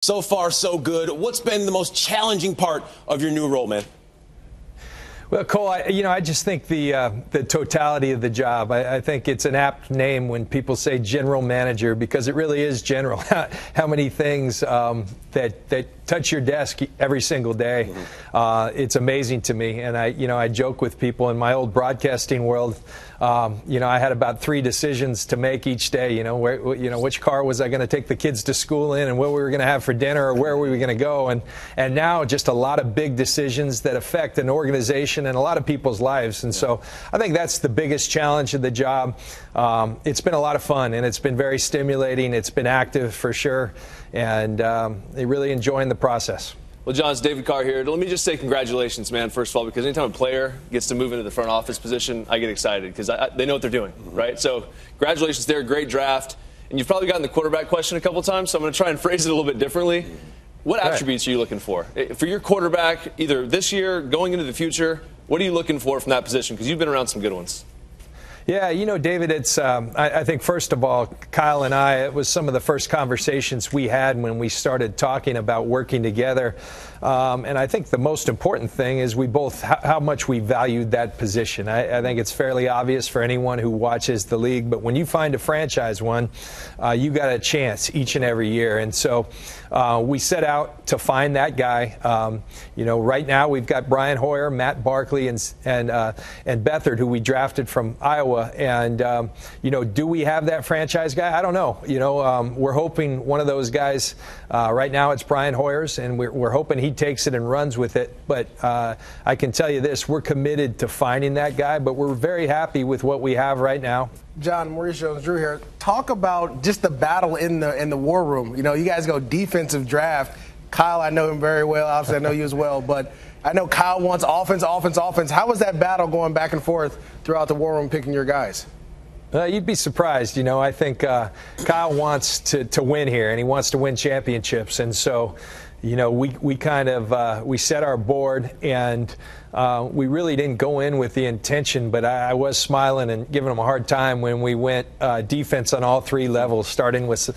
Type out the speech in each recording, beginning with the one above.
So far, so good. What's been the most challenging part of your new role, man? Well, Cole, I just think the totality of the job. I think it's an apt name when people say general manager, because it really is general. How many things that touch your desk every single day? It's amazing to me. And I joke with people in my old broadcasting world. I had about 3 decisions to make each day. Which car was I going to take the kids to school in, and what we were going to have for dinner, or where we were going to go. And now just a lot of big decisions that affect an organization and a lot of people's lives. And so I think that's the biggest challenge of the job. It's been a lot of fun, and it's been very stimulating. It's been active for sure, and really enjoying the process. Well, John, it's David Carr here. Let me just say congratulations, man, first of all, because anytime a player gets to move into the front office position, I get excited because they know what they're doing, right? So congratulations there. Great draft. And you've probably gotten the quarterback question a couple times, so I'm going to try and phrase it a little bit differently. What attributes are you looking for? For your quarterback, either this year, going into the future, what are you looking for from that position? Because you've been around some good ones. Yeah, David, it's I think, first of all, Kyle and I, it was some of the first conversations we had when we started talking about working together. And I think the most important thing is we both, how much we valued that position. I think it's fairly obvious for anyone who watches the league, but when you find a franchise one, you got a chance each and every year. And so we set out to find that guy. Right now we've got Brian Hoyer, Matt Barkley, and Beathard, who we drafted from Iowa. And, do we have that franchise guy? I don't know. We're hoping one of those guys, right now it's Brian Hoyer's, and we're hoping he takes it and runs with it. But I can tell you this, we're committed to finding that guy, but we're very happy with what we have right now. John, Maurice Jones-Drew here. Talk about just the battle in the war room. You guys go defensive draft. Kyle, I know him very well. Obviously, I know you as well. But I know Kyle wants offense. How was that battle going back and forth throughout the war room picking your guys? You'd be surprised. I think Kyle wants to win here, and he wants to win championships. And so, we kind of we set our board, and we really didn't go in with the intention, but I was smiling and giving him a hard time when we went defense on all 3 levels, starting with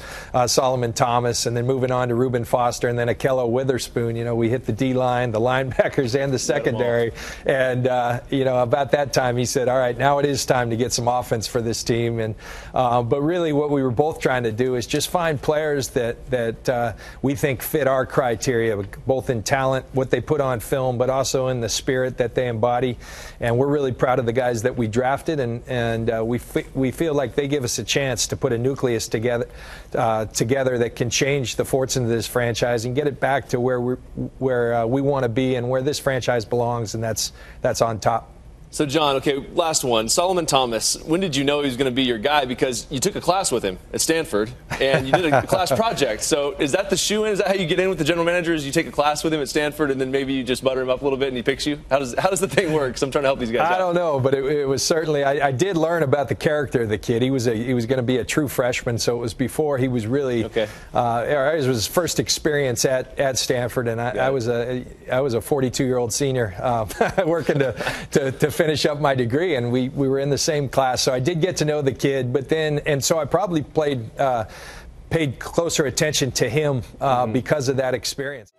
Solomon Thomas and then moving on to Reuben Foster and then Akello Witherspoon. We hit the D-line, the linebackers, and the secondary. And, about that time he said, all right, now it is time to get some offense for this team. And but really what we were both trying to do is just find players that we think fit our criteria, both in talent, what they put on film, but also in the spirit that they embody. And we're really proud of the guys that we drafted, and we feel like they give us a chance to put a nucleus together that can change the fortunes of this franchise and get it back to where we want to be and where this franchise belongs, and that's on top. So, John, okay, last one. Solomon Thomas, when did you know he was going to be your guy? Because you took a class with him at Stanford, and you did a class project. So is that the shoe-in? Is that how you get in with the general manager, is you take a class with him at Stanford, and then maybe you just butter him up a little bit and he picks you? How does the thing work? Because I'm trying to help these guys out. I don't know, but it was certainly – I did learn about the character of the kid. He was going to be a true freshman, so it was before he was really okay. It was his first experience at Stanford, and I was a 42-year-old senior working to finish up my degree, and we were in the same class, so I did get to know the kid. But then, and so I probably paid closer attention to him because of that experience.